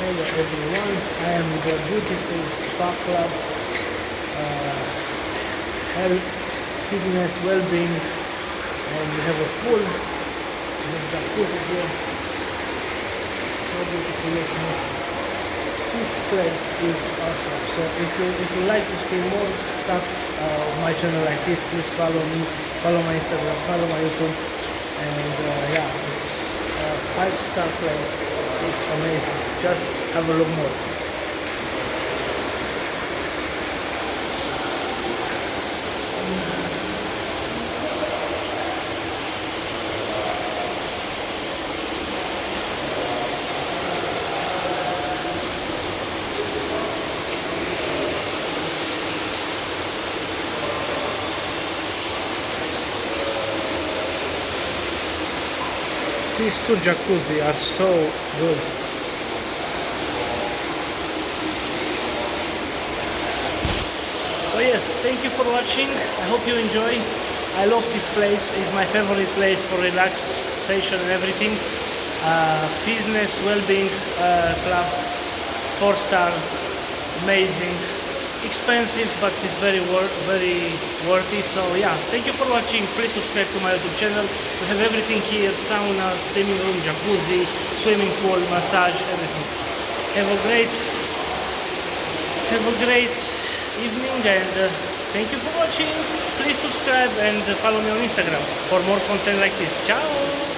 Hello everyone, I am the beautiful spa club, health, fitness, well-being, and we have a pool, we have jacuzzi here, so beautiful looking. This place is awesome. So if you like to see more stuff of my channel like this, please follow me, follow my Instagram, follow my YouTube, and yeah, it's a 5-star place. It's amazing. Just have a look more. These two jacuzzi are so good. So yes, thank you for watching. I hope you enjoy. I love this place. It's my favorite place for relaxation and everything. Fitness Wellbeing Club, 4-star, amazing. Expensive, but it's very worthy. So yeah, thank you for watching. Please subscribe to my YouTube channel. We have everything here: sauna, steaming room, jacuzzi, swimming pool, massage, everything. Have a great evening, and thank you for watching. Please subscribe and follow me on Instagram for more content like this. Ciao.